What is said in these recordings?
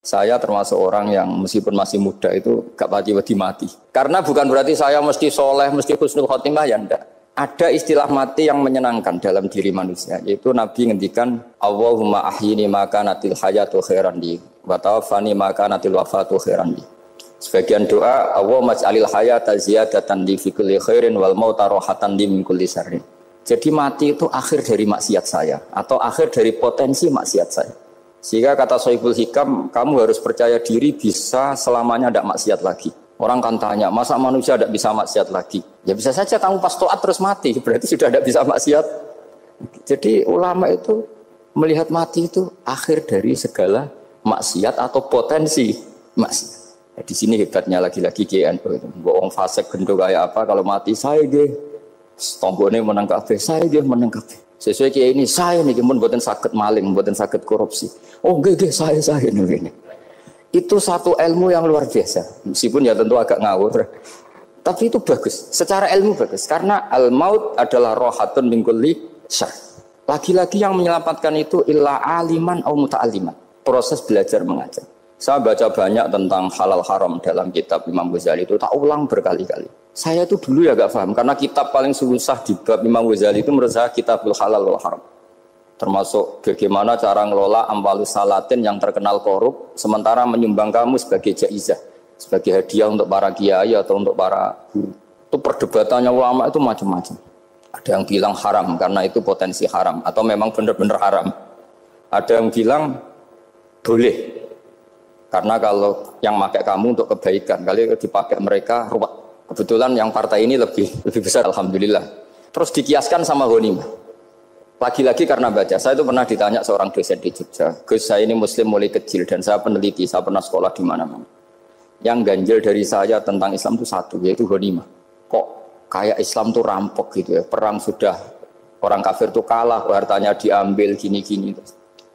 Saya termasuk orang yang meskipun masih muda itu gak pati-pati mati. Karena bukan berarti saya mesti soleh, mesti husnul khotimah, ya enggak. Ada istilah mati yang menyenangkan dalam diri manusia, yaitu Nabi ngendikan Allahumma ahyini maka natil hayatu khairan li wa tawaffani maka natil wafatu khairan li. Sebagian doa Allahumma ij'alil hayata ziyadatan li fi kulli khairin wal mauta rahatan li min kulli syarrin. Jadi mati itu akhir dari maksiat saya atau akhir dari potensi maksiat saya. Sehingga kata Sohibul Hikam, kamu harus percaya diri bisa selamanya tidak maksiat lagi. Orang kan tanya, masa manusia tidak bisa maksiat lagi? Ya bisa saja kamu pas toat terus mati, berarti sudah tidak bisa maksiat. Jadi ulama itu melihat mati itu akhir dari segala maksiat atau potensi maksiat. Ya, di sini hebatnya lagi-lagi GNU itu. Bohong fasik gendong kayak apa, kalau mati saya deh. Tombone menang kabeh, saya dia menang kabeh. Sesuai kayak ini, saya nih pun buatan sakit maling, buatan sakit korupsi. Oh gede saya ini. Itu satu ilmu yang luar biasa. Meskipun ya tentu agak ngawur. Tapi itu bagus. Secara ilmu bagus. Karena al-maut adalah rohatun min kulli syarr. Lagi-lagi yang menyelamatkan itu illa aliman au muta'aliman. Proses belajar mengajar. Saya baca banyak tentang halal haram dalam kitab Imam Ghazali itu. Tak ulang berkali-kali. Saya itu dulu ya gak paham. Karena kitab paling susah di bab Imam Ghazali itu menurut saya kitabul halal wal haram. Termasuk bagaimana cara ngelola amwalus salatin yang terkenal korup. Sementara menyumbang kamu sebagai jaizah. Sebagai hadiah untuk para kiai atau untuk para guru. Itu perdebatannya ulama itu macam-macam. Ada yang bilang haram karena itu potensi haram. Atau memang benar-benar haram. Ada yang bilang boleh. Karena kalau yang pakai kamu untuk kebaikan, kali dipakai mereka ruwet. Kebetulan yang partai ini lebih besar, alhamdulillah. Terus dikiaskan sama ghanimah. Lagi-lagi karena baca, saya itu pernah ditanya seorang dosen di Jogja. Gus, saya ini muslim mulai kecil dan saya peneliti, saya pernah sekolah di mana-mana. Yang ganjil dari saya tentang Islam itu satu, yaitu ghanimah. Kok kayak Islam tuh rampok gitu ya, perang sudah orang kafir tuh kalah, hartanya diambil gini-gini.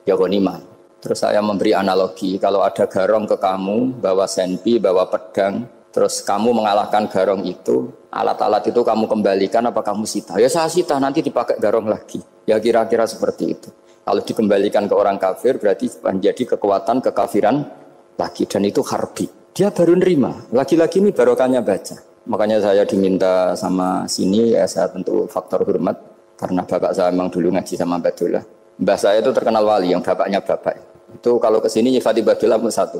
Ya ghanimah. Terus saya memberi analogi, kalau ada garong ke kamu, bawa senpi, bawa pedang, terus kamu mengalahkan garong itu, alat-alat itu kamu kembalikan apa kamu sita? Ya saya sita, nanti dipakai garong lagi. Ya kira-kira seperti itu. Kalau dikembalikan ke orang kafir berarti menjadi kekuatan kekafiran lagi. Dan itu harbi. Dia baru nerima. Lagi-lagi ini barokahnya baca. Makanya saya diminta sama sini, ya saya tentu faktor hormat. Karena bapak saya memang dulu ngaji sama Badullah. Mbah saya itu terkenal wali, yang bapaknya bapak. Itu kalau kesini nyifati Badullah pun satu.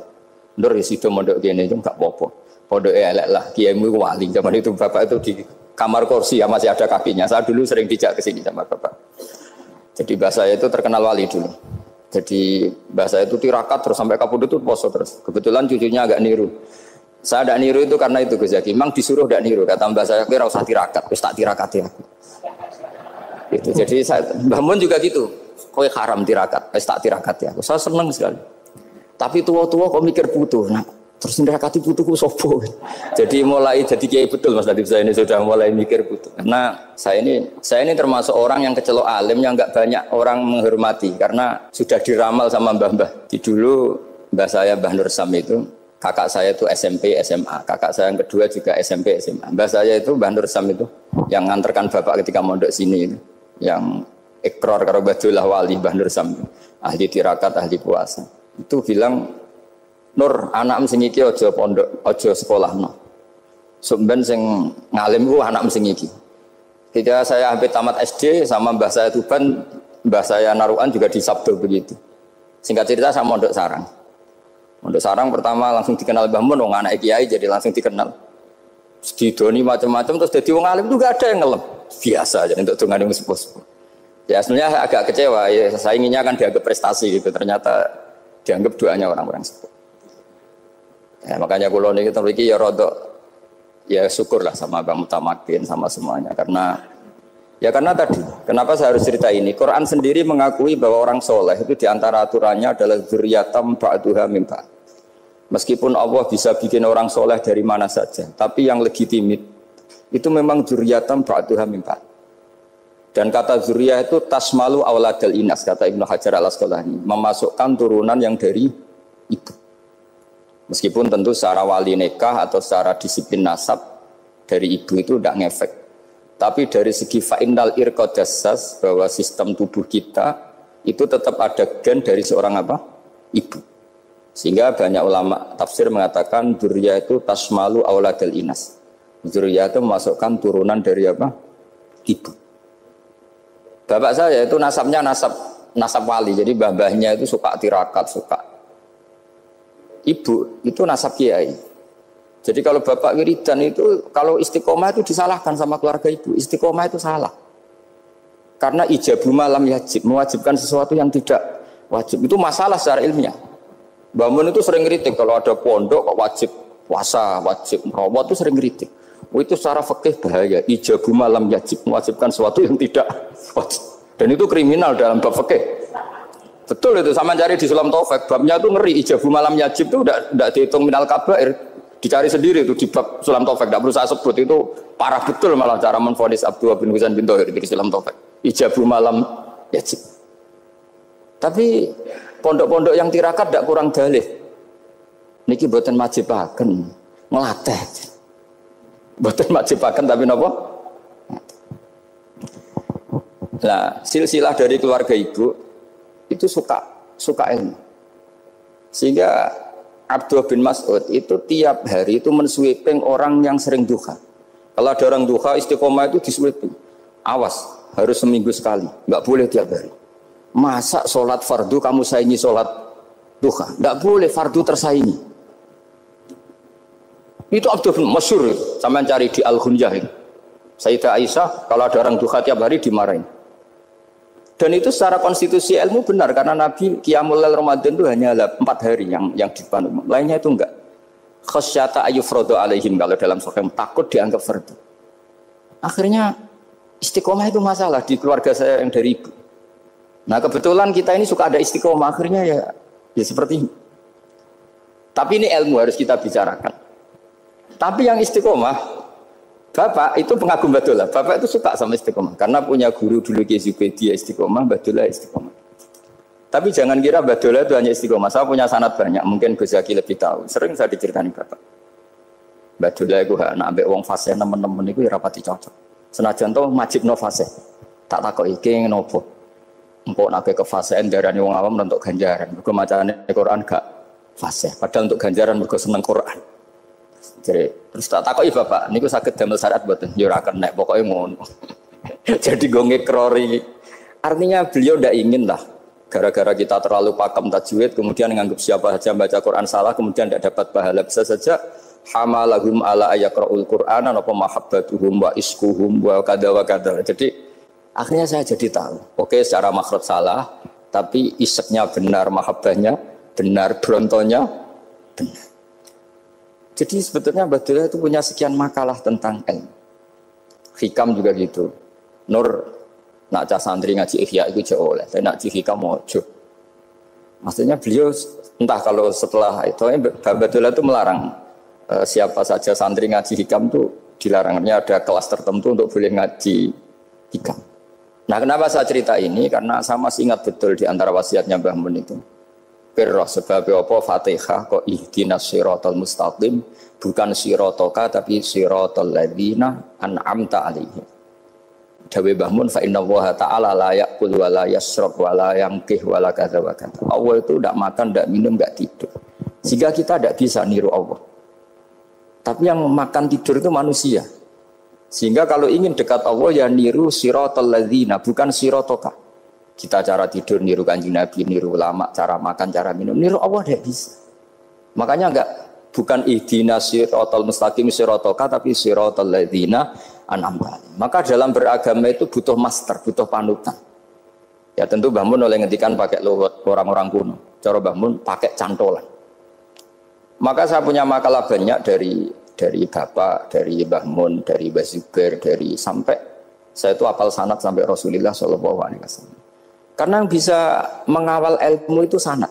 Nur isido mondok gini itu enggak apa-apa. Pondok elek lah, kiaimu wali. Zaman itu bapak itu di kamar kursi ya masih ada kakinya. Saya dulu sering dijak ke sini sama bapak. Jadi mbah saya itu terkenal wali dulu. Jadi mbah saya itu tirakat terus sampai kapundhut itu poso terus. Kebetulan cucunya agak niru. Saya tidak niru itu karena itu Gus Zaki. Memang disuruh tidak niru. Kata mbah saya kira usah tirakat, terus tak tirakati aku. Gitu. Jadi saya, Mbah Mun juga gitu. Kowe haram tirakat, tak tirakati aku. Saya senang sekali. Tapi tua-tua kok mikir butuh. Nah, terus nirakati butuhku sopo. Jadi mulai jadi kiai betul Mas Nadif, saya ini sudah mulai mikir butuh. Karena saya ini termasuk orang yang kecelok alim yang enggak banyak orang menghormati karena sudah diramal sama mbah-mbah. Di dulu mbah saya Mbah Nur Sam itu, kakak saya itu SMP SMA, kakak saya yang kedua juga SMP SMA. Mbah saya itu Mbah Nur Sam itu yang nganterkan bapak ketika mondok sini itu, yang ikrar karo Badullah wali Mbah Nur Sam, ahli tirakat, ahli puasa. Itu bilang, Nur, anak sing iki aja pondok, aja sekolahno. Sumben sing ngalim ku anak sing iki. Ketika saya hampir tamat SD sama mbah saya Tuban, mbah saya Narukan juga disabdo begitu. Singkat cerita saya mondok sarang. Mondok sarang pertama langsung dikenal Mbah Mun, wong anak kiai jadi langsung dikenal. Didoni macam-macam terus jadi wong alim itu gak ada yang ngelem. Biasa aja untuk dongane wong sepuh-sepuh. Ya sebenarnya agak kecewa, ya saya inginnya kan dianggap prestasi gitu, ternyata dianggap doanya orang-orang sepuh. Ya, makanya kalau ini kita memiliki ya rodok, ya syukurlah sama Bang Mutamakin sama semuanya karena tadi, kenapa saya harus cerita ini? Quran sendiri mengakui bahwa orang soleh itu diantara aturannya adalah dzurriyyatam ba'duha min ba'd. Meskipun Allah bisa bikin orang soleh dari mana saja, tapi yang legitimit itu memang dzurriyyatam ba'duha min ba'd. Dan kata dzurriyyah itu tasmalu auladal inas, kata Ibnu Hajar al-Asqalani, memasukkan turunan yang dari ibu. Meskipun tentu secara wali nikah atau secara disiplin nasab dari ibu itu tidak ngefek. Tapi dari segi fa'innal irqadassas, bahwa sistem tubuh kita itu tetap ada gen dari seorang apa? Ibu. Sehingga banyak ulama tafsir mengatakan dzurriyyah itu tasmalu auladal inas. Dzurriyyah itu memasukkan turunan dari apa? Ibu. Bapak saya itu nasabnya nasab wali, jadi mbah-mbahnya itu suka tirakat, suka. Ibu itu nasab kiai. Jadi kalau bapak wiridan itu, kalau istiqomah itu disalahkan sama keluarga ibu. Istiqomah itu salah. Karena ijabu malam yajib, mewajibkan sesuatu yang tidak wajib. Itu masalah secara ilmiah. Mbah Mun itu sering kritik kalau ada pondok kok wajib puasa, wajib merawat itu sering kritik. Itu secara fikih bahaya. Ijabu malam yajib, mewajibkan sesuatu yang tidak wajib. Dan itu kriminal dalam bab fikih. Betul itu, sama cari di Sulam Taufik, babnya itu ngeri. Ijabu malam yajib itu tidak dihitung minal kabair. Dicari sendiri itu di bab Sulam Taufik, tidak perlu saya sebut, itu parah betul malah cara menvonis Abdullah bin Husain bin Thohir di Sulam Taufik. Ijabu malam yajib. Tapi pondok-pondok yang tirakat tidak kurang dalih. Niki boten majibaken, ngelatih. Boten majibaken tapi napa? Nah, silsilah dari keluarga ibu itu suka ilmu. Sehingga Abdullah bin Mas'ud itu tiap hari itu mensweeping orang yang sering duha. Kalau ada orang duha istiqomah itu disweeping. Awas, harus seminggu sekali, nggak boleh tiap hari. Masa sholat fardu kamu saingi sholat duha? Nggak boleh, fardu tersaingi. Itu Abdul bin masyhur, sampean cari di Al-Hunyah. Sayyidah Aisyah kalau ada orang duha tiap hari dimarahin. Dan itu secara konstitusi ilmu benar karena Nabi Qiyamul Lail Ramadan itu hanya 4 hari yang dipandu. Lainnya itu enggak. Khasyata ayyufradu alaihim, kalau dalam sahih takut dianggap fardu. Akhirnya istiqomah itu masalah di keluarga saya yang dari ibu. Nah kebetulan kita ini suka ada istiqomah, akhirnya ya seperti ini. Tapi ini ilmu harus kita bicarakan. Tapi yang istiqomah, bapak itu pengagum Badulah. Bapak itu suka sama istiqomah karena punya guru dulu Ki Zubaidi istiqomah, Badulah istiqomah. Tapi jangan kira Badulah itu hanya istiqomah. Saya punya sanad banyak, mungkin Gus Zaki lebih tahu. Sering saya diceritani bapak. Badulah itu anak ambek wong fasih teman-teman itu rapati cocok. Senajan to majibno fasih. Tak takoki iki ngopo. Empuk nak ke fasihan darani wong awam untuk ganjaran. Mergo macane Quran gak fasih. Padahal untuk ganjaran mergo seneng Quran. Jadi terus tak takoki bapak, niku saged damel syariat mboten? Ya ora kenek, pokoke ngono. Jadi go ngekrori. Artinya beliau ndak ingin lah gara-gara kita terlalu pakem tajwid kemudian menganggap siapa saja baca Quran salah kemudian tidak dapat pahala. Bisa saja hamalahum ala ayaqraul Qur'an apa mahabbatuhum wa iskuhum wa kada wa kada. Jadi akhirnya saya jadi tahu, oke secara makhraj salah, tapi iseknya benar, mahabbahnya benar, brontonya benar. Jadi sebetulnya Badulah itu punya sekian makalah tentang ilmu. Hikam juga gitu. Nur nak cah santri ngaji ihya itu jauh oleh, tapi nak ngaji hikam mojo. Maksudnya beliau entah kalau setelah itu Badulah itu melarang siapa saja santri ngaji hikam itu dilarangnya ada kelas tertentu untuk boleh ngaji hikam. Nah kenapa saya cerita ini? Karena saya masih ingat betul di antara wasiatnya Mbah Mun itu. Pirroh sebabnya apa Fatihah kok ihdinas siratal mustaqim, bukan siratoka tapi siratal ladzina an'amta alaihim. Dawe Mbah Mun fa innallaha ta'ala la ya'kul wa la yashrab wa la yanqih wa la kadza wa kadza. Allah itu tidak makan, tidak minum, tidak tidur. Sehingga kita tidak bisa niru Allah. Tapi yang makan tidur itu manusia. Sehingga kalau ingin dekat Allah ya niru siratal ladzina, bukan siratoka. Kita cara tidur niru Kanjeng Nabi, niru ulama, cara makan, cara minum, niru Allah tidak bisa. Makanya bukan ihdinas siratal mustaqim siratoka tapi siratal ladzina an'amta. Maka dalam beragama itu butuh master, butuh panutan. Ya tentu Mbah Mun oleh ngendikan pakai luhut orang-orang kuno. Cara Mbah Mun pakai cantolan. Maka saya punya makalah banyak dari Bapak, dari Mbah Mun, dari Mbah Zubair, dari sampai saya itu hafal sanad sampai Rasulullah SAW. Karena yang bisa mengawal ilmu itu sanad.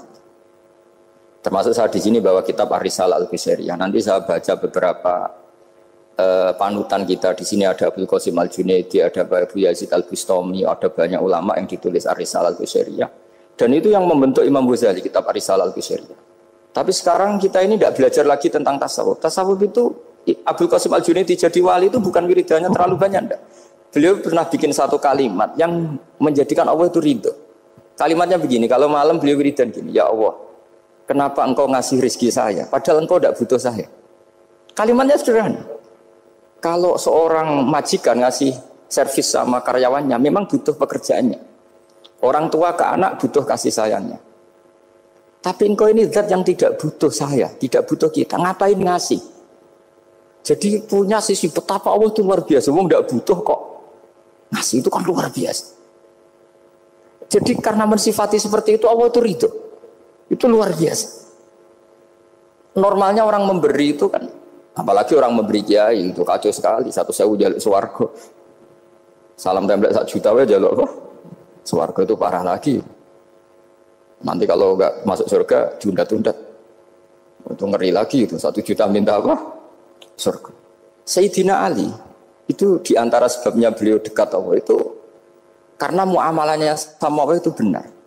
Termasuk saya di sini bawa kitab Ar-Risalah Al-Qusairiyah. Nanti saya baca beberapa panutan kita. Di sini ada Abdul Qasim Al-Junaidi, ada Abu Yazid Al-Bustami, ada banyak ulama yang ditulis Ar-Risalah Al-Qusairiyah. Dan itu yang membentuk Imam Ghazali, kitab Ar-Risalah Al-Qusairiyah. Tapi sekarang kita ini tidak belajar lagi tentang tasawuf. Tasawuf itu Abdul Qasim Al-Junaidi jadi wali itu bukan wiridannya terlalu banyak. Enggak. Beliau pernah bikin satu kalimat yang menjadikan Allah itu ridho. Kalimatnya begini, kalau malam beliau wiridan gini, ya Allah, Kenapa engkau ngasih rezeki saya? Padahal engkau tidak butuh saya. Kalimatnya sederhana. Kalau seorang majikan ngasih servis sama karyawannya, memang butuh pekerjaannya. Orang tua ke anak butuh kasih sayangnya. Tapi engkau ini zat yang tidak butuh saya, tidak butuh kita. Ngapain ngasih? Jadi punya sisi betapa Allah itu luar biasa. Wong tidak butuh kok. Ngasih itu kan luar biasa. Jadi karena mensifati seperti itu Allah itu ridho. Itu luar biasa. Normalnya orang memberi itu kan, apalagi orang memberi kiai itu kacau sekali. 1.000 jaluk swarga. Salam template 1 juta aja jaluk apa? Swarga itu parah lagi. Nanti kalau enggak masuk surga diundat-undat. Itu ngeri lagi itu 1 juta minta apa? Surga. Sayyidina Ali itu diantara sebabnya beliau dekat Allah itu karena muamalahnya sama Allah itu benar.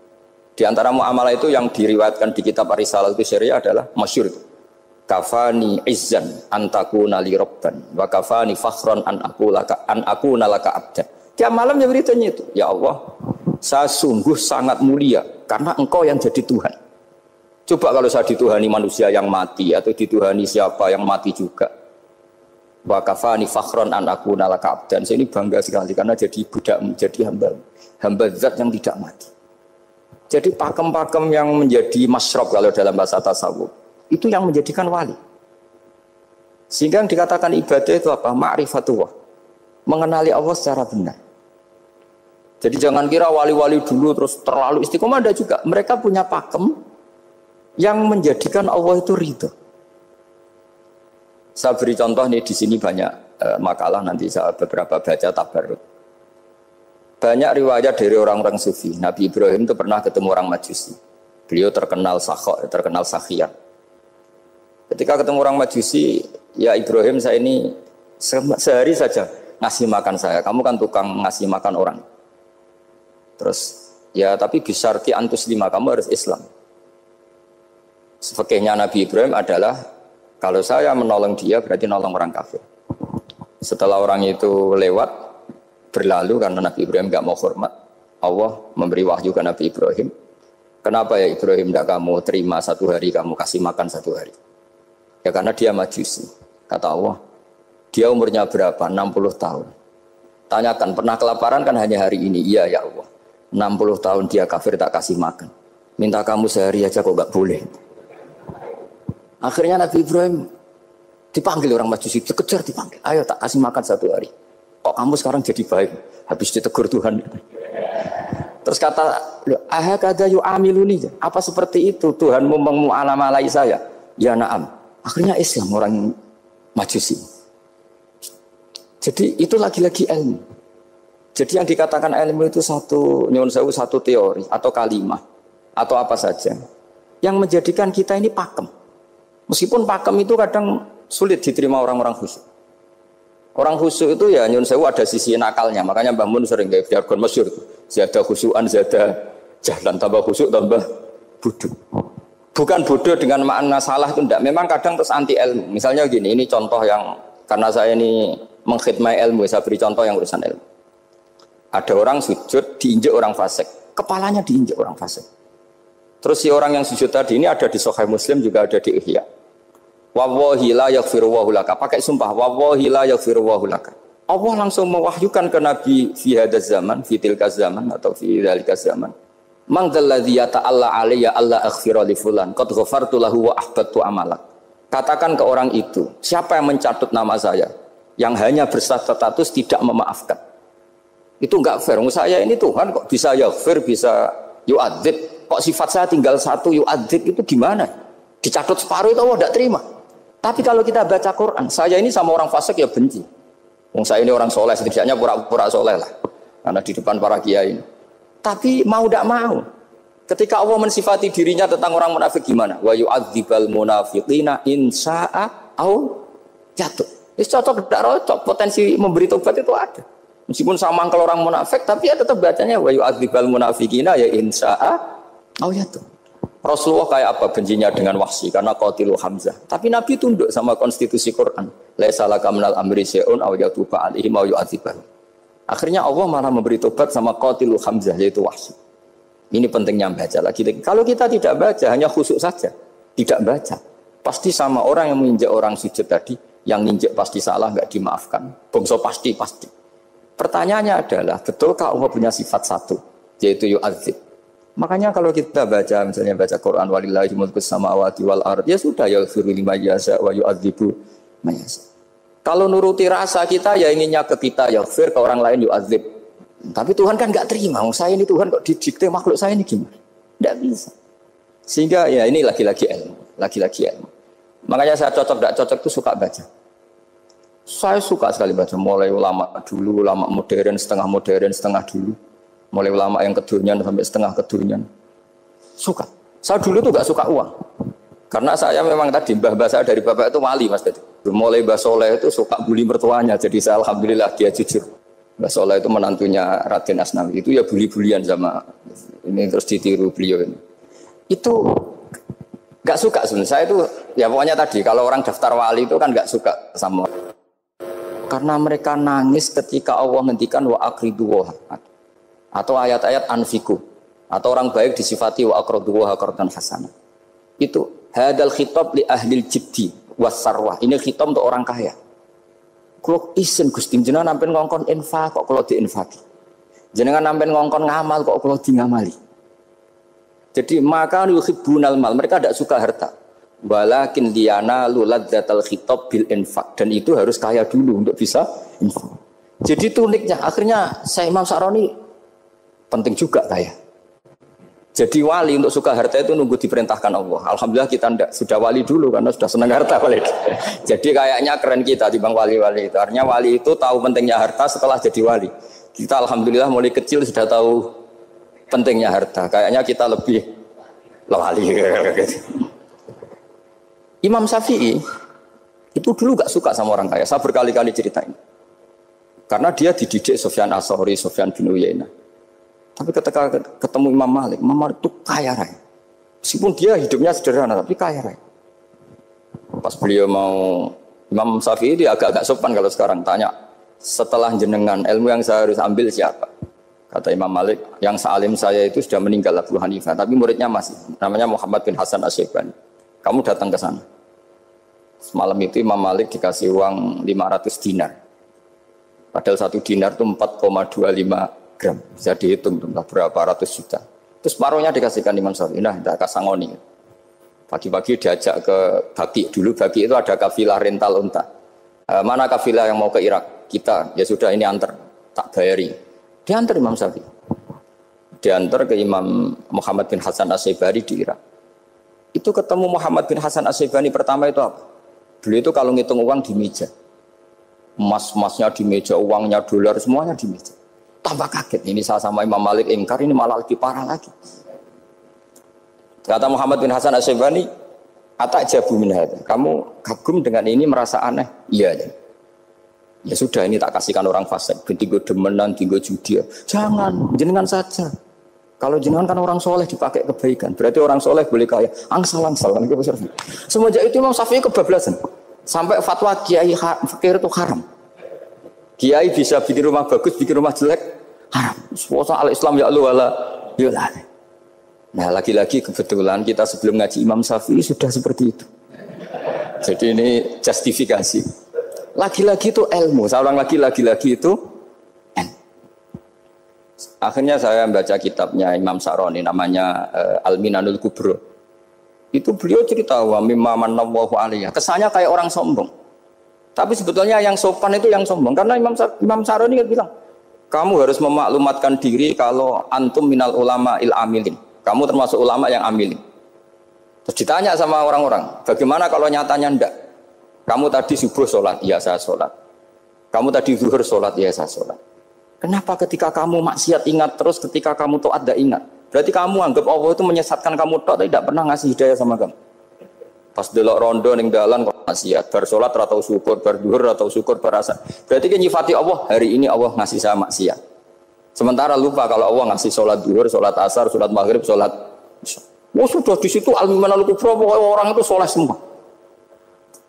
Di antara muamalah itu yang diriwayatkan di kitab Ar-Risalah itu syariah adalah masyhur. Kafani izzan antakuna li rabban wa kafani fakhran an akuna laka abdan. Tiap malam ya beritanya itu, ya Allah, saya sungguh sangat mulia karena engkau yang jadi Tuhan. Coba kalau saya dituhani manusia yang mati atau dituhani siapa yang mati juga. Wa kafani fakhran an akuna laka abdan. Saya ini bangga sekali karena jadi budak, jadi hamba zat yang tidak mati. Jadi pakem-pakem yang menjadi masyrab kalau dalam bahasa tasawuf itu yang menjadikan wali. Sehingga yang dikatakan ibadah itu apa? Ma'rifatullah. Mengenali Allah secara benar. Jadi jangan kira wali-wali dulu terus terlalu istiqomah, ada juga. Mereka punya pakem yang menjadikan Allah itu ridho. Saya beri contoh nih di sini banyak makalah nanti saya beberapa baca tabarruk. Banyak riwayat dari orang-orang sufi. Nabi Ibrahim itu pernah ketemu orang Majusi. Beliau terkenal sakhok, terkenal sakhian. Ketika ketemu orang Majusi, ya Ibrahim saya ini sehari saja ngasih makan saya. Kamu kan tukang ngasih makan orang. Terus, ya tapi bisyarti antus lima, kamu harus Islam. Fikihnya Nabi Ibrahim adalah kalau saya menolong dia berarti nolong orang kafir. Setelah orang itu lewat, berlalu karena Nabi Ibrahim gak mau hormat, Allah memberi wahyu ke Nabi Ibrahim. Kenapa ya Ibrahim tidak kamu terima 1 hari, kamu kasih makan 1 hari? Ya karena dia majusi. Kata Allah, dia umurnya berapa? 60 tahun. Tanyakan, pernah kelaparan kan hanya hari ini? Iya ya Allah. 60 tahun dia kafir tak kasih makan. Minta kamu sehari aja kok gak boleh. Akhirnya Nabi Ibrahim dipanggil orang majusi, dikejar dipanggil. Ayo tak kasih makan 1 hari. Kok kamu sekarang jadi baik? Habis ditegur Tuhan. Terus kata, ahakada yu'amiluni. Apa seperti itu Tuhanmu mengu'alamalai saya? Ya na'am. Akhirnya Islam orang majusi. Jadi itu lagi-lagi ilmu. Jadi yang dikatakan ilmu itu satu teori atau kalimah atau apa saja yang menjadikan kita ini pakem. Meskipun pakem itu kadang sulit diterima orang-orang khusyuk. Orang khusyuk itu ya nyun sewu ada sisi nakalnya, makanya Mbah Mun sering gaya jargon masyhur. Zada khusyuan, zada jahlan, tambah khusyuk tambah bodoh. Bukan bodoh dengan makna salah itu enggak. Memang kadang terus anti ilmu. Misalnya gini, ini contoh yang karena saya ini mengkhidmati ilmu, saya beri contoh yang urusan ilmu. Ada orang sujud diinjek orang fasik, kepalanya diinjek orang fasik. Terus si orang yang sujud tadi ini ada di Sahih Muslim, juga ada di Ihya. Wallahi la yaghfirullahu laka. Pakai sumpah, wallahi la yaghfirullahu laka. Allah langsung mewahyukan ke Nabi fi hadzal zaman, fi tilkaz zaman atau fi dzalikaz zaman. Man dzalladzi yata'alla alayya alla aghfira li fulan qad ghafartu lahu wa ahbattu amalak. Katakan ke orang itu, siapa yang mencatut nama saya yang hanya berstatus tidak memaafkan. Itu enggak fair. Saya ini Tuhan kok bisa yaghfir, bisa yu'adzib. Kok sifat saya tinggal 1 yu'adzib itu gimana? Dicatut separuh itu Allah tidak terima. Tapi kalau kita baca Quran, saya ini sama orang fasik ya benci. Wong saya ini orang soleh, setidaknya pura-pura soleh lah. Karena di depan para kiai. Tapi mau tidak mau. Ketika Allah mensifati dirinya tentang orang munafik gimana? Wa yu'adzibal munafiqina in sya'a au jatuh. Itu cocok tidak cocok, potensi memberi tobat itu ada. Meskipun sama kalau orang munafik, tapi ya tetap bacanya wa yu'adzibal munafiqina ya in sya'a au jatuh. Rasulullah kayak apa bencinya dengan Wahsy karena qatilu Hamzah. Tapi Nabi tunduk sama konstitusi Quran. Laisa laka minal amri syai'un aw yatuba alaihim aw yu'adzibah. Akhirnya Allah malah memberi tobat sama qatilu Hamzah yaitu Wahsy. Ini pentingnya baca lagi. Kalau kita tidak baca hanya khusyuk saja. tidak baca. Pasti sama orang yang menginjak orang sujud tadi, yang nginjek pasti salah, nggak dimaafkan. Bongso pasti. Pertanyaannya adalah, betulkah Allah punya sifat satu, yaitu yu'adzib? Makanya kalau kita baca, misalnya baca Quran, walillahi mulkus samawati wal ard, ya sudah, yaghfiru liman yasha wa yu'adzibu man yasha. Kalau nuruti rasa kita, ya inginnya ke kita, yaghfir, ke orang lain yu'adzib. Tapi Tuhan kan nggak terima, saya ini Tuhan kok didikte makhluk saya ini gimana? Nggak bisa. Sehingga ya ini lagi-lagi ilmu. Makanya saya cocok tidak cocok itu suka baca. Saya suka sekali baca, mulai ulama dulu, ulama modern, setengah dulu. Mulai ulama yang kedunian sampai setengah kedunian. Suka. Saya dulu tuh nggak suka uang. Karena saya memang tadi mbah saya dari bapak itu wali Mas tadi. Mulai Mbah Soleh itu suka bully mertuanya, jadi saya alhamdulillah dia jujur. Mbah Soleh itu menantunya Raden Asnawi, itu ya bully-bulian sama ini terus ditiru beliau ini. Itu nggak suka sebenarnya. Saya itu ya pokoknya tadi kalau orang daftar wali itu kan nggak suka sama. Karena mereka nangis ketika Allah ngendikan wa aqridu atau ayat-ayat anfiku atau orang baik disifati wa aqridu wa qardan hasanah. Itu hadal khitab li ahlil jiddi was sarwah. Ini khitab untuk orang kaya. Kalau isin Gusti jenengan nampen ngongkon infak kok kalau diinfaki. Jenengan nampen ngongkon ngamal kok kalau di ngamali. Jadi maka yuhibbunal mal, mereka tidak suka harta. Walakin liyana luladzatal khitab bil infak, dan itu harus kaya dulu untuk bisa infak. Jadi itu uniknya. Akhirnya saya Imam Sa'roni penting juga kaya. Jadi wali untuk suka harta itu nunggu diperintahkan Allah. Alhamdulillah kita tidak, sudah wali dulu karena sudah senang harta wali. Jadi kayaknya keren kita dibanding wali-wali itu. Artinya wali itu tahu pentingnya harta setelah jadi wali. Kita alhamdulillah mulai kecil sudah tahu pentingnya harta. Kayaknya kita lebih wali. Imam Syafi'i itu dulu gak suka sama orang kaya. Saya berkali-kali ceritain. Karena dia dididik Sufyan As-Sahri, Sufyan bin Uyainah. Tapi ketika ketemu Imam Malik itu kaya raya. Meskipun dia hidupnya sederhana, tapi kaya raya. Pas beliau mau, Imam Syafi'i dia agak-agak sopan kalau sekarang tanya, setelah jenengan ilmu yang saya harus ambil siapa? Kata Imam Malik, yang sealim saya itu sudah meninggal Abu Hanifah, tapi muridnya masih, namanya Muhammad bin Hasan Asy-Syaibani. Kamu datang ke sana. Semalam itu Imam Malik dikasih uang 500 dinar. Padahal 1 dinar itu 4,25 gram, bisa dihitung berapa ratus juta. Terus separuhnya dikasihkan Imam Syafi'i. Nah, tidak kasangoni. Pagi-pagi diajak ke Baki. Dulu Baki itu ada kafilah rental unta. Mana kafilah yang mau ke Irak? Kita, ya sudah ini antar, tak bayari. Diantar Imam Syafi'i. Diantar ke Imam Muhammad bin Hasan Asy-Syaibani di Irak. Itu ketemu Muhammad bin Hasan Asy-Syaibani pertama itu apa? Beliau itu kalau ngitung uang di meja. Emas-emasnya di meja, uangnya dolar, semuanya di meja. Tambah kaget, ini saya sama Imam Malik ingkar, ini malah lebih parah lagi. Kata Muhammad bin Hasan Asy-Syaibani, "Atajabu min hadza." Kamu kagum dengan ini, merasa aneh? Iya. Ya sudah, ini tak kasihkan orang fasik, tinggo demenan, tinggo judi. Jangan, jenengan saja. Kalau jenengan kan orang soleh dipakai kebaikan, berarti orang soleh boleh kaya. Angsal-angsal. Semenjak itu Imam Syafi'i kebablasan. Sampai fatwa kiai fakir itu haram. Kiai bisa bikin rumah bagus, bikin rumah jelek, haram. Suasa al-Islam ya Allah wala yulah. Nah lagi-lagi kebetulan kita sebelum ngaji Imam Syafi'i sudah seperti itu. Jadi ini justifikasi. Lagi-lagi itu ilmu. Seorang lagi-lagi itu akhirnya saya membaca kitabnya Imam Sa'roni namanya Al-Minanul Kubro. Itu beliau cerita wa mimma manallahu alaihi. Kesannya kayak orang sombong. Tapi sebetulnya yang sopan itu yang sombong. Karena Imam Sa'roni bilang, kamu harus memaklumatkan diri kalau antum minal ulama il amilin. Kamu termasuk ulama yang amilin. Terus ditanya sama orang-orang, bagaimana kalau nyatanya enggak? Kamu tadi subuh sholat, iya saya sholat. Kamu tadi zuhur sholat, iya saya sholat. Kenapa ketika kamu maksiat ingat terus, ketika kamu taat tidak ingat? Berarti kamu anggap Allah itu menyesatkan kamu toh, tidak pernah ngasih hidayah sama kamu. Pas delok rondo ning dalan kok maksiat, bar salat atau syukur, bar zuhur atau syukur, bar asar. Berarti kan nyifati Allah, hari ini Allah ngasih saya maksiat. Sementara lupa kalau Allah ngasih salat zuhur, salat asar, salat maghrib, salat isya. Oh sudah di situ al-Minanul Kubro, orang itu soleh semua.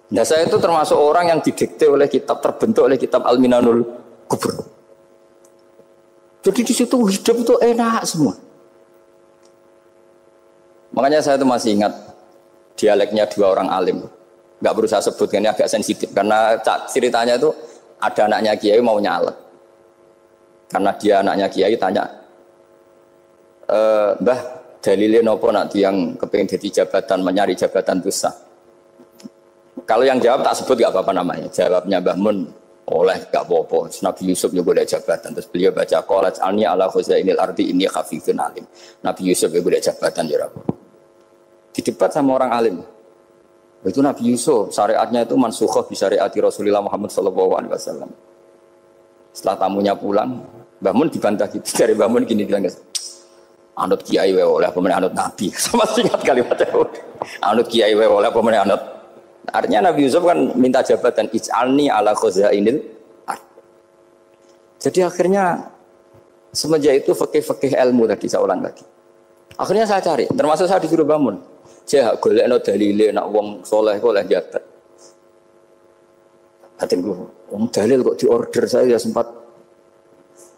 Nah saya itu termasuk orang yang didikte oleh kitab, terbentuk oleh kitab Al-Minanul Kubro. Jadi di situ hidup itu enak semua. Makanya saya itu masih ingat dialeknya dua orang alim. Nggak berusaha sebut, ini agak sensitif karena ceritanya itu ada anaknya kiai mau nyalek. Karena dia anaknya kiai tanya, Mbah, dalilnya nopo nanti yang kepengen jadi jabatan, mencari jabatan itu sah. Kalau yang jawab tak sebut nggak apa-apa namanya. Jawabnya Mbah Mun, oleh nggak apa-apa. Nabi Yusuf juga ada jabatan. Terus beliau baca qalat alni ala khuzainil ardi ini khafifun alim. Nabi Yusuf juga ada jabatan ya Rabb. Didebat sama orang alim. Itu Nabi Yusuf, syariatnya itu mansukhah bi syariati Rasulullah Muhammad sallallahu alaihi wasallam. Setelah tamunya pulang, Mbah Mun dibantah gitu. Dari Mbah Mun gini bilang, anut kiai wae oleh pemenang anut nabi. Sama singkat kalimatnya. Anut kiai wae oleh pemenang anut. Artinya Nabi Yusuf kan minta jabatan ij'alni ala khuzainil ard. Jadi akhirnya semenjak itu fikih-fikih ilmu tadi saya ulang lagi. Akhirnya saya cari, termasuk saya disuruh bangun. Saya golekno dalile nak wong soleh kok oleh jabat. Batinku, wong dalil kok diorder saya ya sempat.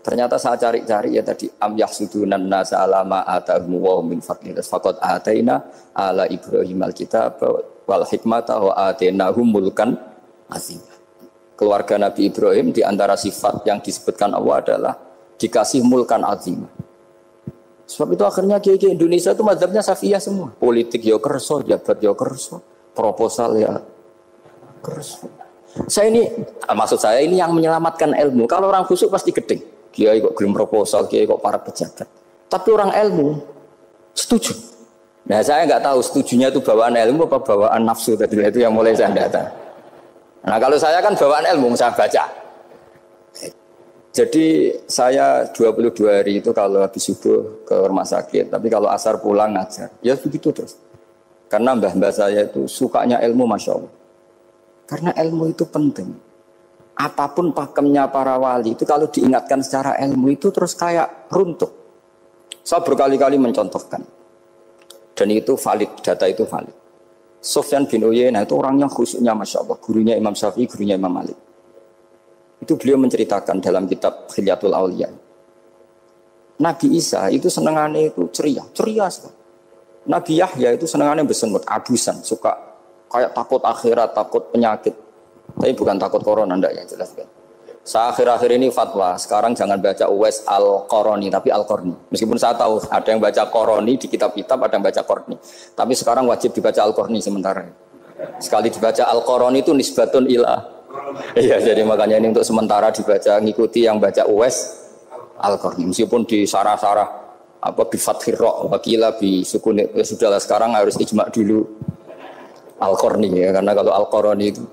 Ternyata saya cari-cari ya tadi am yahsudunan nasa alama atahum wa min fadlillah faqad ataina ala Ibrahim alkitab wal hikmata wa atainahum mulkan azim. Keluarga Nabi Ibrahim di antara sifat yang disebutkan Allah adalah dikasih mulkan azim. Sebab itu akhirnya kiai-kiai Indonesia itu mazhabnya Safiyah semua. Politik ya kerso, jabat ya kerso, proposal ya kerso. Saya ini, maksud saya ini yang menyelamatkan ilmu. Kalau orang khusyuk pasti gedeng. Kiai kok gelem proposal, kiai kok para pejabat. Tapi orang ilmu setuju. Nah saya nggak tahu setujunya itu bawaan ilmu apa bawaan nafsu tadi itu yang mulai saya data. Nah kalau saya kan bawaan ilmu saya baca. Jadi saya 22 hari itu kalau habis subuh ke rumah sakit, tapi kalau asar pulang ngajar. Ya begitu terus. Karena mbah-mbah saya itu sukanya ilmu Masya Allah. Karena ilmu itu penting. Apapun pakemnya para wali itu kalau diingatkan secara ilmu itu terus kayak runtuh. Saya berkali-kali mencontohkan. Dan itu valid, data itu valid. Sufyan bin Uyainah itu orang yang khusyuknya Masya Allah. Gurunya Imam Syafi'i, gurunya Imam Malik. Itu beliau menceritakan dalam kitab Khilyatul Auliya. Nabi Isa itu senengannya itu ceria sekali. Nabi Yahya itu senengannya bersengut, abusan, suka kayak takut akhirat, takut penyakit. Tapi bukan takut corona, enggak ya jelas kan. Saya akhir-akhir ini fatwa, sekarang jangan baca Uwais Al-Qarani, tapi Al-Qarni. Meskipun saya tahu ada yang baca Qarani di kitab-kitab, ada yang baca Qarni. Tapi sekarang wajib dibaca Al-Qarni sementara. Sekali dibaca Al-Qarani itu nisbatun ilah. Iya, jadi makanya ini untuk sementara dibaca, ngikuti yang baca Uwais Al-Qarni. Meskipun di sarah-sarah apa bi fathir ra wakila bi sukun ya sudahlah sekarang harus ijma dulu Al-Qarni ya, karena kalau Al-Qarani itu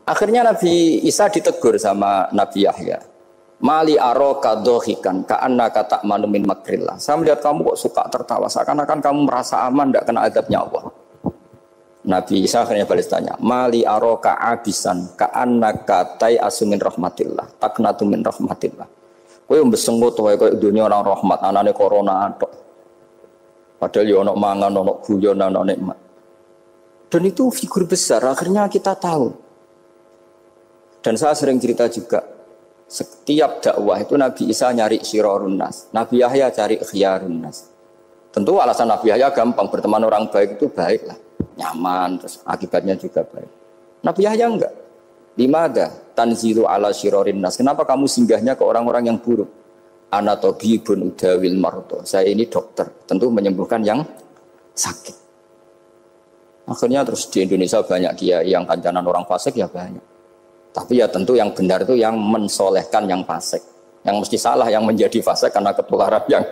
akhirnya Nabi Isa ditegur sama Nabi Yahya. Mali aroka dohikan ka'annaka ta'manu min makrillah. Saya melihat kamu kok suka tertawa, seakan-akan kamu merasa aman tidak kena azabnya Allah. Nabi Isa akhirnya balas tanya, Mali aroka abisan ka'annaka tai asumin rahmatillah taknatu min rahmatillah. Kowe mbesengut wae koyo dunya orang rahmat, anane corona tok. Padahal ya ono mangan, ono guyon, ono nikmat. Dan itu figur besar, akhirnya kita tahu. Dan saya sering cerita juga, setiap dakwah itu Nabi Isa nyari syirarun nas, Nabi Yahya cari khiyarun nas. Tentu alasan Nabi Yahya gampang, berteman orang baik itu baik lah, nyaman, terus akibatnya juga baik. Nabi Yahya enggak. Dimana tanzilu ala syirarin nas? Kenapa kamu singgahnya ke orang-orang yang buruk? Ana tabibun udawil marto. Saya ini dokter, tentu menyembuhkan yang sakit. Akhirnya terus di Indonesia banyak kiai yang kancanan orang fasik ya banyak. Tapi ya tentu yang benar itu yang mensolehkan yang fasik. Yang mesti salah yang menjadi fasik karena ketularan yang.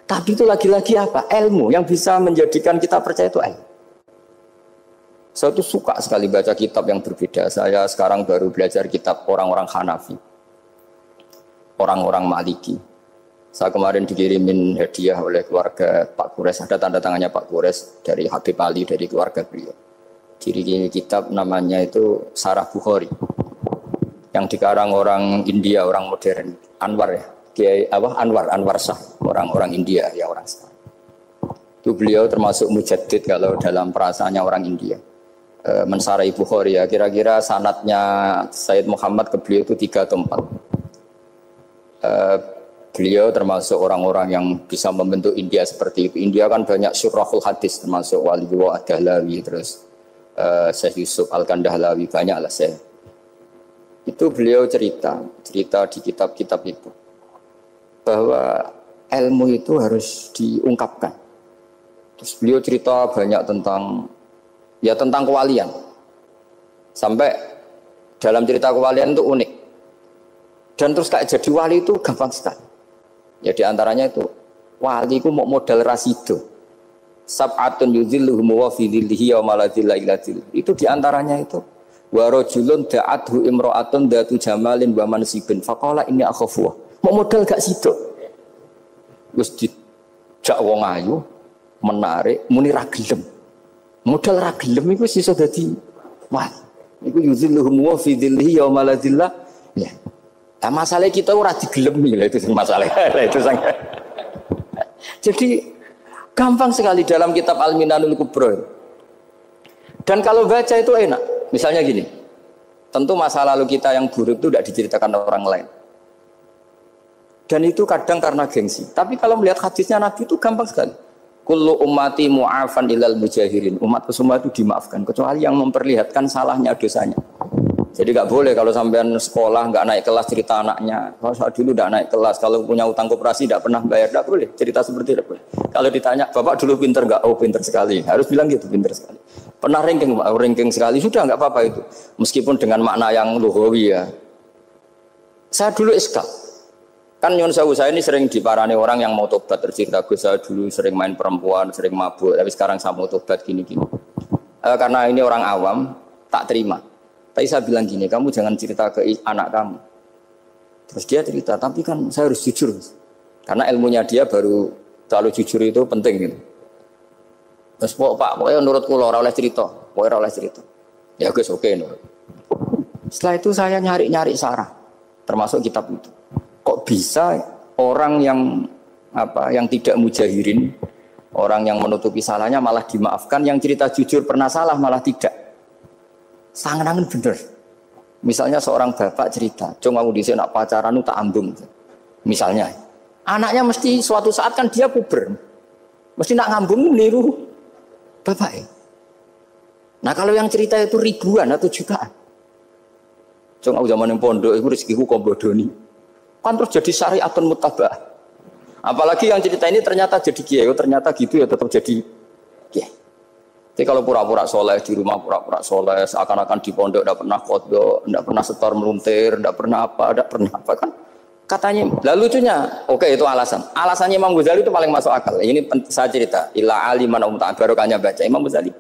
Tapi itu lagi-lagi apa? Ilmu yang bisa menjadikan kita percaya itu ilmu. Saya tuh suka sekali baca kitab yang berbeda. Saya sekarang baru belajar kitab orang-orang Hanafi, orang-orang Maliki. Saya kemarin dikirimin hadiah oleh keluarga Pak Kures. Ada tanda tangannya Pak Kures dari Habib Ali, dari keluarga beliau. Dikirimin kitab namanya itu Sarah Bukhari, yang dikarang orang India, orang modern, Anwar ya, Kiai Anwar Shah, orang-orang India ya orang Shah. Itu beliau termasuk mujaddid kalau dalam perasaannya orang India. Mensarai Bukhari ya, kira-kira sanadnya Sayyid Muhammad ke beliau itu 3 atau 4. Beliau termasuk orang-orang yang bisa membentuk India seperti itu. India kan banyak syurahul hadis, termasuk Wali Ad-Dahlawi, terus Syekh Yusuf Al-Kandahlawi, banyak lah saya. Itu beliau cerita di kitab-kitab itu bahwa ilmu itu harus diungkapkan. Terus beliau cerita banyak tentang kewalian. Sampai dalam cerita kewalian itu unik. Dan terus kayak jadi wali itu gampang sekali. Ya diantaranya itu wali itu mau modal rasido. Sab'atun yudhilluhum wa fi dhillihi wa maladhilla ila dhillihi. Itu diantaranya itu. Wa rajulun da'athu imra'atun datu jamalin wa mansibin faqala inni akhafu. Mau modal gak sido. Wis dijak wong ayu menarik muni ra gelem. Modal ra gelem iku iso dadi wali. Iku yudhilluhum wa fi dhillihi wa maladhilla. Ya. Nah, masalah kita ora digelemi lah itu masalah. Itu sangat. Jadi gampang sekali dalam kitab Al-Minanul Kubra. Dan kalau baca itu enak. Misalnya gini. Tentu masa lalu kita yang buruk itu tidak diceritakan orang lain. Dan itu kadang karena gengsi. Tapi kalau melihat hadisnya Nabi itu gampang sekali. Kullu ummati mu'afan ilal mujahirin. Umatku semua itu dimaafkan kecuali yang memperlihatkan salahnya dosanya. Jadi nggak boleh kalau sampean sekolah nggak naik kelas cerita anaknya. Kalau saya dulu nggak naik kelas, kalau punya utang koperasi tidak pernah bayar, nggak boleh cerita seperti itu. Kalau ditanya, bapak dulu pinter nggak? Oh pinter sekali. Harus bilang gitu, pinter sekali. Pernah ranking, Pak? Ranking sekali sudah nggak apa-apa itu. Meskipun dengan makna yang lugawi ya. Saya dulu iskal. Kan nyun sewu saya ini sering diparani orang yang mau tobat tercerita. Saya dulu sering main perempuan, sering mabuk, tapi sekarang saya mau tobat gini-gini. Karena ini orang awam, tak terima. Tapi saya bilang gini, kamu jangan cerita ke anak kamu. Terus dia cerita, tapi kan saya harus jujur. Karena ilmunya dia baru terlalu jujur itu penting gitu. Terus pokoknya menurut kula ora oleh cerita, pokoknya ora oleh cerita. Ya guys, oke nurut. Setelah itu saya nyari-nyari sarah, termasuk kitab itu. Kok bisa orang yang tidak mujahirin, orang yang menutupi salahnya malah dimaafkan, yang cerita jujur pernah salah malah tidak. Sangat bener. Misalnya seorang bapak cerita, "Cung aku dhisik nak pacaran tak ambung." Misalnya, anaknya mesti suatu saat kan dia puber. Mesti nak ngambung niru bapak. Nah, kalau yang cerita itu ribuan atau jutaan. Cung aku zaman yang pondok iku rezekiku kok bodoni. Kan terus jadi syariatun muttaba'ah. Apalagi yang cerita ini ternyata jadi kiai, ternyata gitu ya tetap jadi kiai. Jadi kalau pura-pura soleh di rumah pura-pura soleh, seakan-akan di pondok tidak pernah kodok, tidak pernah setor meluntir, tidak pernah apa kan? Katanya, lalu lucunya, oke itu alasan. Alasannya Imam Ghazali itu paling masuk akal. Ini saya cerita. Ila aliman barokahnya baca Imam Ghazali.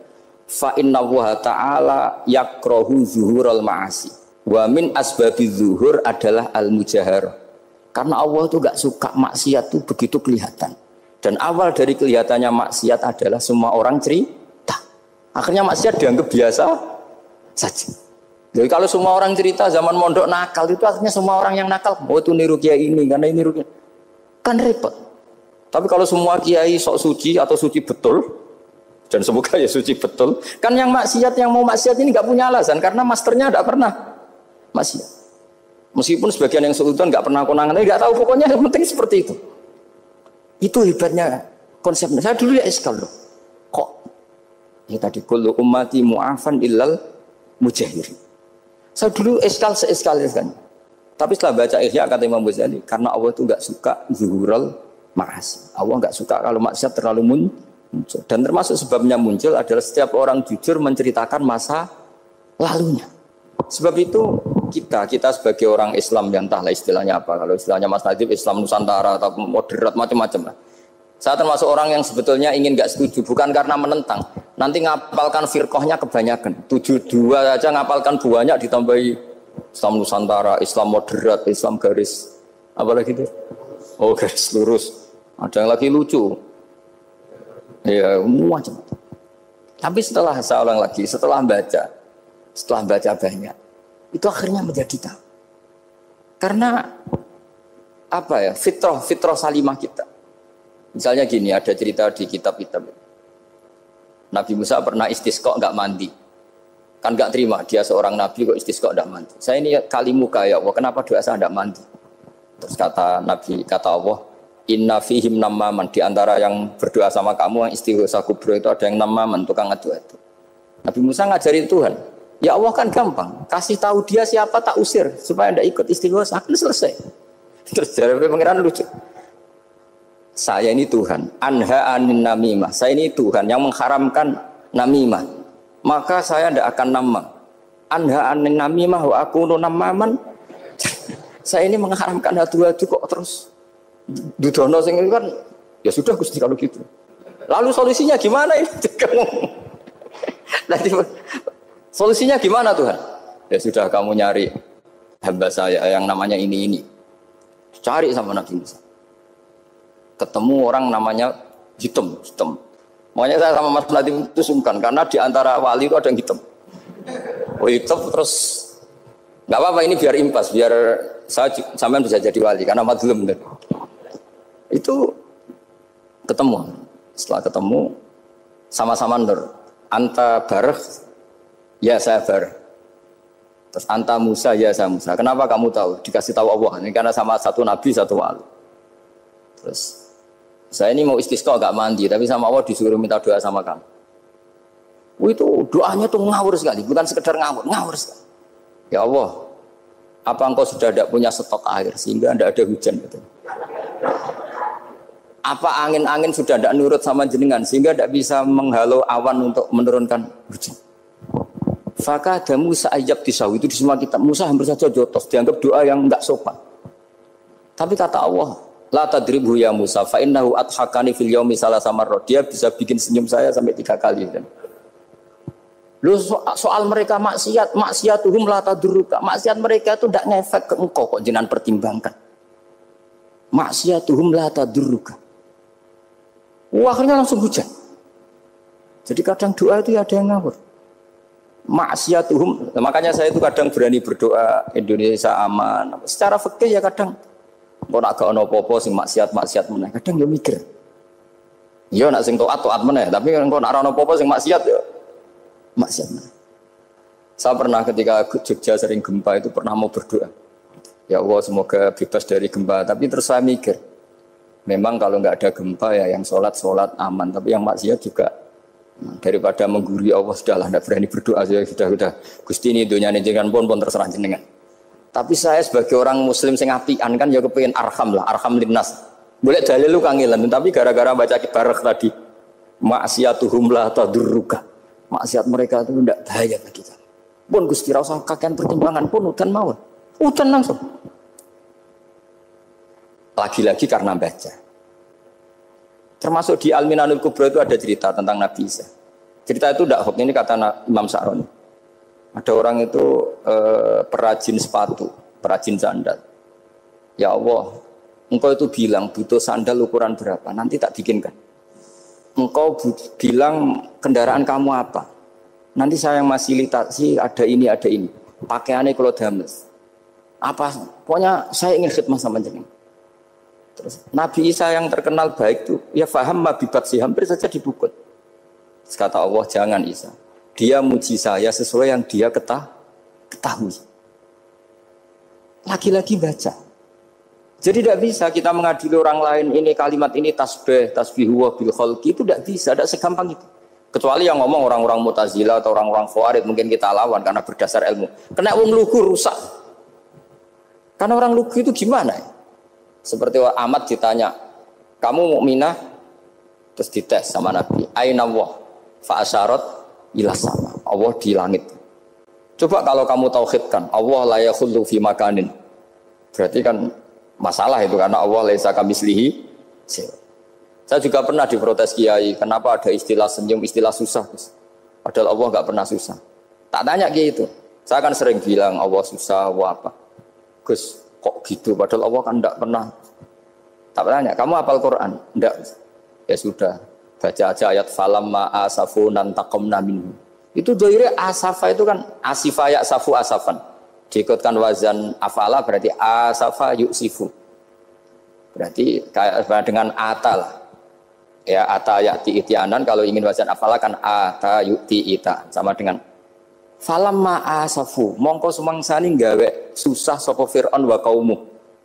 Fa inna Allaha ta'ala yakrohu zuhurul ma'asi. Wa min asbabi zuhur adalah al-mujahar. Karena Allah itu gak suka maksiat itu begitu kelihatan. Dan awal dari kelihatannya maksiat adalah semua orang cerita. Akhirnya maksiat dianggap biasa saja. Jadi kalau semua orang cerita zaman mondok nakal itu akhirnya semua orang yang nakal. Oh itu niru kiai ini karena ini niru kiai. Kan repot. Tapi kalau semua kiai sok suci atau suci betul, dan semoga ya suci betul, kan yang maksiat yang mau maksiat ini nggak punya alasan karena masternya nggak pernah maksiat. Meskipun sebagian yang sultan nggak pernah konangan, nggak tahu pokoknya yang penting seperti itu. Itu hebatnya konsepnya. Saya dulu ya eskal loh. Kok? Ya tadi kullu ummati mu'afan illal mujahirin. Saya dulu eskal. Tapi setelah baca Ihya kata Imam Ghazali, karena Allah itu enggak suka zuhurul ma'asi. Allah enggak suka kalau maksiat terlalu muncul. Dan termasuk sebabnya muncul adalah setiap orang jujur menceritakan masa lalunya. Sebab itu kita sebagai orang Islam yang entahlah istilahnya apa. Kalau istilahnya Mas Najib Islam Nusantara atau moderat macam-macam lah. Saya termasuk orang yang sebetulnya ingin nggak setuju, bukan karena menentang. Nanti ngapalkan firqahnya kebanyakan. 72 aja ngapalkan banyak ditambahi Islam Nusantara, Islam moderat, Islam garis. Apalagi itu? Oh garis lurus. Ada yang lagi lucu. Ya macam. Tapi setelah saya ulang lagi, setelah baca banyak, itu akhirnya menjadi tahu. Karena apa ya? Fitrah salimah kita. Misalnya gini, ada cerita di kitab-kitab. Nabi Musa pernah istisqa enggak mandi. Kan enggak terima, dia seorang nabi kok istisqa enggak mandi. Saya ini kali muka ya Allah, kenapa doa saya enggak mandi? Terus kata Nabi, kata Allah, inna fihim namaman, di antara yang berdoa sama kamu yang istighosa kubro itu ada yang namaman, tukang adu-adu. Nabi Musa ngajarin Tuhan, ya Allah kan gampang, kasih tahu dia siapa tak usir supaya tidak ikut istighosa, akan selesai. Terus jawab pangeran lucu. Saya ini Tuhan, anha anin namimah. Saya ini Tuhan yang mengharamkan namimah. Maka saya tidak akan namam. Anha anin namimah wa akunu namaman. Saya ini mengharamkan adu-adu kok terus dudono sing kan ya sudah Gusti kalau gitu. Lalu solusinya gimana ini? Nanti solusinya gimana Tuhan? Ya sudah kamu nyari hamba saya yang namanya ini. Cari sama Nabi Musa. Ketemu orang namanya hitam. Makanya saya sama Mas Nadim itu sungkan karena di antara wali itu ada yang hitam. Oh hitam terus nggak apa-apa ini biar impas, biar saya sampean bisa jadi wali karena madlum kan. Itu ketemu. Setelah ketemu sama-sama nur. Anta bareh, ya saya bareh. Terus anta Musa, ya saya Musa. Kenapa kamu tahu? Dikasih tahu Allah. Ini karena sama satu nabi, satu wali. Terus saya ini mau istisqa gak mandi, tapi sama Allah disuruh minta doa sama kamu. Itu doanya tuh ngawur sekali, bukan sekedar ngawur sekali. Ya Allah, apa engkau sudah tidak punya stok air sehingga tidak ada hujan? Gitu. Apa angin-angin sudah tidak nurut sama jenengan sehingga tidak bisa menghalau awan untuk menurunkan hujan? Faka ada Musa ayab disawi itu di semua kitab. Musa hampir saja jotos, dianggap doa yang enggak sopan. Tapi kata Allah, la tadribhu ya Musa fa innahu adhakani fil yaumi salasa marrat. Dia bisa bikin senyum saya sampai 3 kali. Lu soal mereka maksiatuhum la tadurruka. Maksiat mereka itu tidak ngefek ke engkau kok jenengan pertimbangkan. Maksiatuhum la tadurruka. Akhirnya langsung hujan. Jadi kadang doa itu ada yang ngawur. Maksiatuhum, makanya saya itu kadang berani berdoa Indonesia aman. Secara fikih ya kadang kok nak gak ono apa-apa sing maksiat meneh. Kadang ya mikir. Ya nak sing taat meneh, tapi kok nak ono apa-apa sing maksiat ya maksiat meneh. Saya pernah ketika Jogja sering gempa itu pernah mau berdoa. Ya Allah semoga bebas dari gempa, tapi terus saya mikir. Memang kalau nggak ada gempa ya yang sholat aman, tapi yang maksiat juga daripada menggurui Allah sudahlah tidak berani berdoa saya sudah Gusti ini dunia ini jangan pun terserah jenengan. Tapi saya sebagai orang Muslim sing apian kan ya kepengen arham linnas. Boleh dalil lu kangelan, tapi gara-gara baca kibarek tadi maksiatuhum la tadurruka. Maksiat mereka itu tidak bahaya bagi kita. Pun Gusti ra usah kakean pertimbangan pun udan mawon. Udan langsung. Lagi-lagi karena baca. Termasuk di Al-Minanul Kubra itu ada cerita tentang Nabi Isa. Cerita itu tidak hoax, ini kata Imam Sa'roni. Ada orang itu perajin sepatu, perajin sandal. Ya Allah, engkau itu bilang butuh sandal ukuran berapa, nanti tak bikinkan. Engkau bilang kendaraan kamu apa, nanti saya yang fasilitasi ada ini. Pakaiannya kalau dames. Apa, pokoknya saya ingin khidmah sama jenengan. Terus Nabi Isa yang terkenal baik itu ya faham mabibaksi hampir saja dibukut. Terus kata Allah jangan Isa, dia muji saya sesuai yang dia ketahui. Lagi-lagi baca. Jadi tidak bisa kita mengadili orang lain ini kalimat ini tasbihu wa bil khalqi itu tidak bisa, tidak segampang itu. Kecuali yang ngomong orang-orang Mu'tazilah atau orang-orang Khawarij mungkin kita lawan karena berdasar ilmu. Kena wong lugu rusak. Karena orang lugu itu gimana ya? Seperti Ahmad ditanya, kamu mukminah? Terus dites sama Nabi. Aina Allah? Fa asyarat ila sama. Allah di langit. Coba kalau kamu tauhidkan, Allah la yakhullu fi makanin. Berarti kan masalah itu karena Allah laisa kamislihi. Saya juga pernah diprotes kiai, kenapa ada istilah senyum, istilah susah. Padahal Allah enggak pernah susah. Tak tanya gitu. Saya kan sering bilang Allah susah, Allah apa. Gus, kok gitu, padahal Allah kan tidak pernah. Tak bertanya, kamu hafal Quran? Tidak. Ya sudah, baca aja ayat falamma asafunan taqamna minhu. Itu doire asafa itu kan asifa ya safu asafan. Diikutkan wazan afala berarti asafa yuksifu. Berarti kayak dengan ata lah. Ya ata ya'ti ityanan, kalau ingin wazan afala kan ata yu'ti ita. Sama dengan falamma asafu, mongko sumangsani gawe susah sapa Fir'aun wa qaumuh.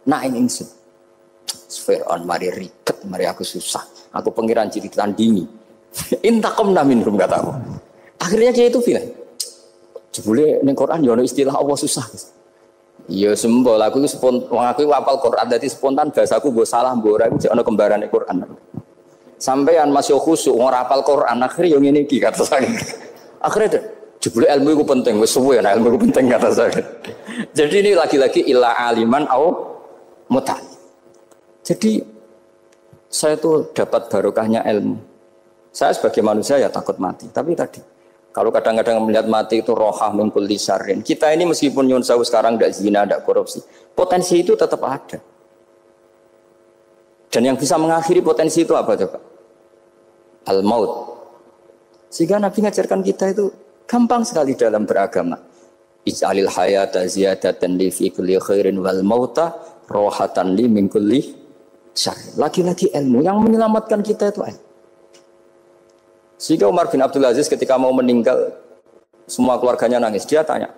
Nak ingsun. Fir'aun mari ribet, mari aku susah. Aku pengiran jadi tandingi. Intakomna minhum kata aku. Akhirnya dia itu bilang, jebule ning Quran yo istilah Allah susah. Ya sembol aku itu wong aku hafal Quran dadi spontan bahasaku mbok salah mbok ora iku jek ana kembarane Quran. Sampeyan masih khusuk ora hafal Quran akhire yo ngene iki kata saya. Akhirnya jebule ilmu iku penting wis suwe nek ilmu iku penting kata saya. Jadi ini lagi-lagi illa aliman au muta. Jadi saya tuh dapat barokahnya ilmu. Saya sebagai manusia ya takut mati. Tapi tadi, kalau kadang-kadang melihat mati itu rohah min kulli syarrin. Kita ini meskipun nyun sewu sekarang tidak zina, tidak korupsi, potensi itu tetap ada. Dan yang bisa mengakhiri potensi itu apa coba? Al-maut. Sehingga Nabi ngajarkan kita itu gampang sekali dalam beragama. Ij'alil hayata ziyadatan li fi kulli khairin wal mauta rohatan li min kulli syarrin. Lagi-lagi ilmu yang menyelamatkan kita itu ilmu. Sehingga Umar bin Abdul Aziz ketika mau meninggal, semua keluarganya nangis. Dia tanya,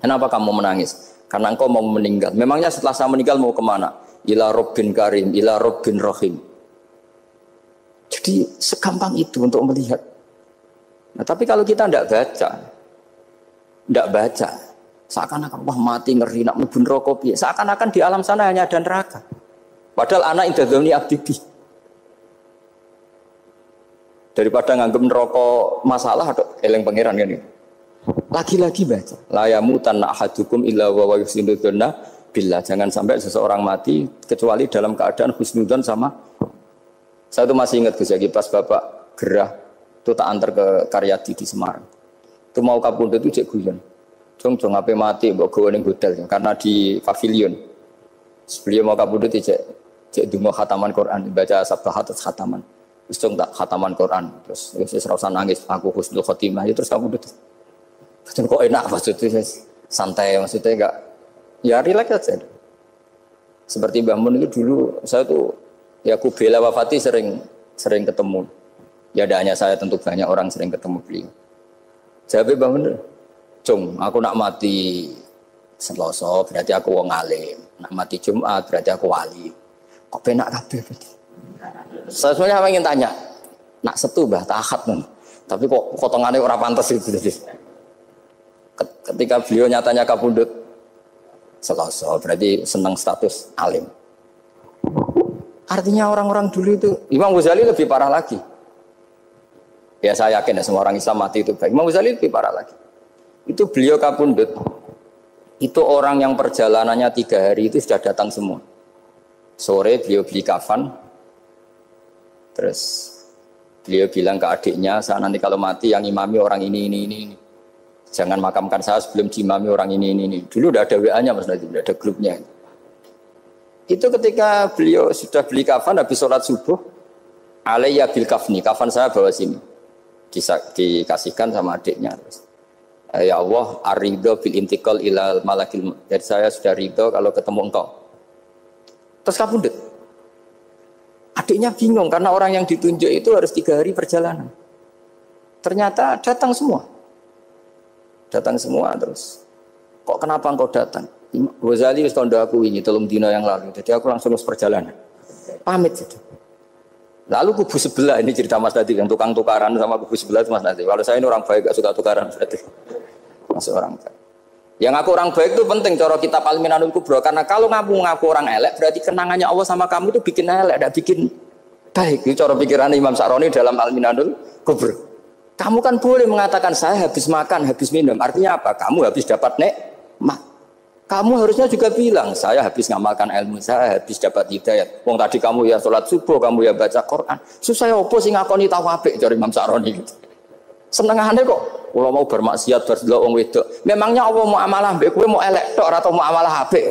kenapa kamu menangis? Karena engkau mau meninggal. Memangnya setelah saya meninggal mau kemana? Ila Rabbin Karim, ila Rabbin Rahim. Jadi segampang itu untuk melihat. Nah, tapi kalau kita tidak baca, seakan-akan wah mati ngeri nak mlebu neraka piye. Seakan-akan di alam sana hanya ada neraka. Padahal anak idadzoni abdi. Daripada nganggep neraka masalah atau eleng pangeran kan ini. Lagi-lagi baca. La yamutan ahadukum illa wa yuhsinudzanna billah. Jangan sampai seseorang mati kecuali dalam keadaan husnudzon sama. Saya tuh masih ingat Gus Yaki pas Bapak gerah itu tak antar ke Karyadi di Semarang. Itu mau kapundhut itu cek guyon. Jong ape mati mbok gawe ning hotel karena di pavilion. Sebelum mau kapundhut cek donga khataman Quran, baca sabbahat khataman. Terus tak khataman Quran, terus rasa nangis, aku husnul khotimah, ya terus kamu betul. Betul kok enak maksudnya, santai maksudnya enggak, ya relax aja. Seperti Mbah Mun itu dulu, saya tuh, ya aku bela wafati sering ketemu. Ya ada hanya saya, tentu banyak orang sering ketemu beliau. Jawabnya Mbah Mun, Cung, aku nak mati Selasa berarti aku wong alim, nak mati Jumat berarti aku wali. Kok penak kabeh berarti? Saya sebenarnya ingin tanya, nak Sabtu Mbah tahat nih, tapi kok potongannya orang pantas itu. Ketika beliau nyatanya kapundhut Selasa, berarti senang status alim. Artinya orang-orang dulu itu, Imam Ghazali lebih parah lagi. Ya saya yakin ya semua orang Islam mati itu baik. Imam Ghazali lebih parah lagi. Itu beliau kapundhut, itu orang yang perjalanannya 3 hari itu sudah datang semua. Sore beliau beli kafan. Terus beliau bilang ke adiknya, saya nanti kalau mati yang imami orang ini. Jangan makamkan saya sebelum diimami orang ini. Dulu udah ada WA-nya Mas Nadim, udah ada grupnya. Itu ketika beliau sudah beli kafan habis sholat subuh, alayya bil kafni, kafan saya bawa sini. Dikasihkan sama adiknya. Terus, ya Allah, ar-ridho bil intiqal ilal malakil. Jadi saya sudah ridho kalau ketemu engkau. Terus kapundhut. Adiknya bingung karena orang yang ditunjuk itu harus 3 hari perjalanan. Ternyata datang semua. Terus. Kok kenapa engkau datang? Ghazali wis kandha aku ini 3 dina yang lalu. Jadi aku langsung perjalanan. Pamit gitu. Lalu kubu sebelah ini cerita Mas Nadi yang tukang tukaran sama kubu sebelah itu Mas Nadi. Kalau saya ini orang baik gak suka tukaran berarti. Masuk orang baik. Yang aku orang baik itu penting cara kitab Al-Minanul Kubra karena kalau ngaku orang elek berarti kenangannya Allah sama kamu itu bikin elek, tidak bikin baik. Itu cara pikiran Imam Sa'roni dalam Al-Minanul Kubra. Kamu kan boleh mengatakan saya habis makan, habis minum. Artinya apa? Kamu habis dapat nikmat. Kamu harusnya juga bilang saya habis ngamalkan ilmu, saya habis dapat hidayat. Wong tadi kamu ya sholat subuh, kamu ya baca Quran. Susah opo sing ngakoni tahu apik cara Imam Sa'roni gitu. Senengane kok kalau mau bermaksiat berdelok wong wedok. Memangnya Allah mau amalah mbek kowe mau elek tok atau mau amalah apik?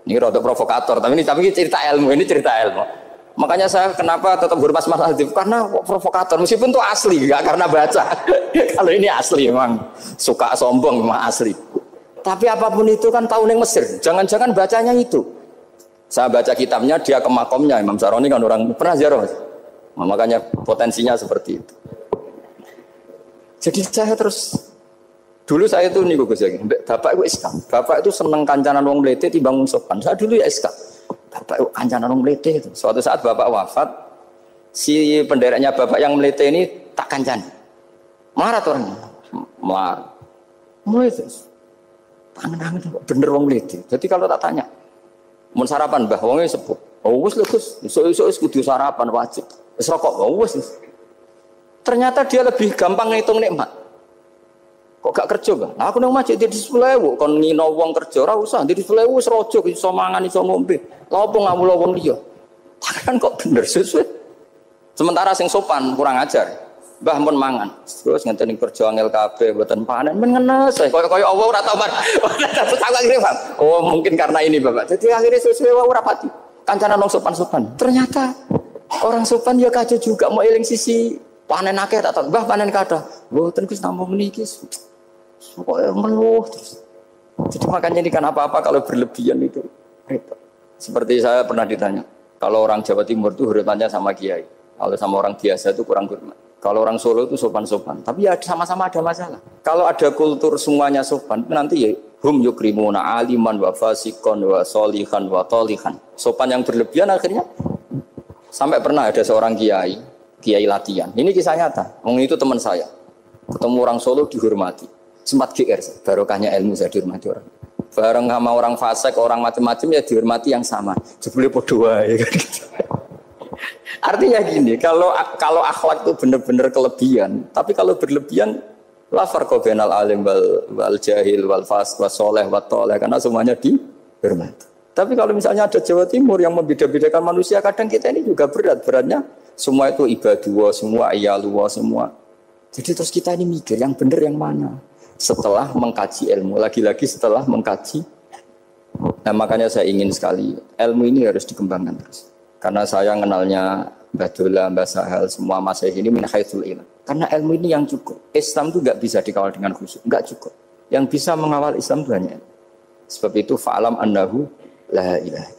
Ini rada provokator, tapi ini cerita ilmu, Makanya saya kenapa tetap hormat Mas Adib karena provokator meskipun itu asli, enggak karena baca. Kalau ini asli memang suka sombong memang asli. Tapi apapun itu kan tahun yang Mesir. Jangan-jangan bacanya itu. Saya baca kitabnya dia ke makomnya Imam Sa'roni kan orang pernah ziarah. Makanya potensinya seperti itu. Jadi saya terus dulu saya itu nih Gus Yaki, bapak itu Islam. Bapak itu seneng kancanan wong mlete timbang wong sopan. Saya dulu ya Islam. Bapak kancanan orang melete itu. Suatu saat bapak wafat, si pendereknya bapak yang melete ini tak kancan. Marah tuh orangnya. Marah. Mulai terus. Tangan-tangan bener wong melete. Jadi kalau tak tanya, mau sarapan bah, wongnya sepuh. Oh wes lho Gus, iso kudu sarapan wajib. Wis rokok, oh wes. Ternyata dia lebih gampang ngitung nikmat. Kok gak kerja, Bang? Aku nang masjid di 10.000, kon ngino wong kerja ora usah, di 10.000 wis rojo iso mangan iso ngombe. Lha opo ngawula wong liya? Kan kok bener sesuai. Sementara sing sopan kurang ajar. Mbah mun mangan. Terus ngenteni kerja angel kabeh mboten panen men ngenes. Kaya Allah ora tau mar. Aku akhirnya paham. Oh, mungkin karena ini, Bapak. Jadi akhirnya sesuai wae ora pati. Kancanan wong sopan-sopan. Ternyata orang sopan ya kaca juga mau eling sisi panen akeh tak tahu. Mbah panen kathah. Mboten Gus namung niki. Pokoke meluh terus. Jadi makanya ini kan apa-apa kalau berlebihan itu repot. Seperti saya pernah ditanya, kalau orang Jawa Timur itu hormatnya sama kiai. Kalau sama orang biasa itu kurang hormat. Kalau orang Solo itu sopan-sopan. Tapi ya sama-sama ada masalah. Kalau ada kultur semuanya sopan, nanti ya hum yukrimuna aliman wa fasikon wa solihan wa tolihan. Sopan yang berlebihan akhirnya sampai pernah ada seorang kiai latihan. Ini kisah nyata. Itu teman saya. Ketemu orang Solo dihormati. Sempat GR, barokahnya ilmu saya dihormati orang. Bareng sama orang fasik, orang macam-macam ya dihormati yang sama. Jebule padha wae kan gitu. Artinya gini, kalau akhlak itu benar-benar kelebihan, tapi kalau berlebihan la farqa bainal alim wal jahil wal fas was saleh wat thaleh, karena semuanya dihormati. Tapi kalau misalnya ada Jawa Timur yang membeda-bedakan manusia, kadang kita ini juga beratnya semua itu ibadullah, semua iyalullah semua. Jadi terus kita ini mikir yang benar yang mana? Setelah mengkaji ilmu, lagi-lagi setelah mengkaji. Nah makanya saya ingin sekali ilmu ini harus dikembangkan terus. Karena saya kenalnya Mbah Dola, Mbah Sahal, semua masyayikh ini min haitsul ilm. Karena ilmu ini yang cukup. Islam itu enggak bisa dikawal dengan khusyuk, enggak cukup. Yang bisa mengawal Islam itu hanya. Sebab itu fa'alam annahu la ilaha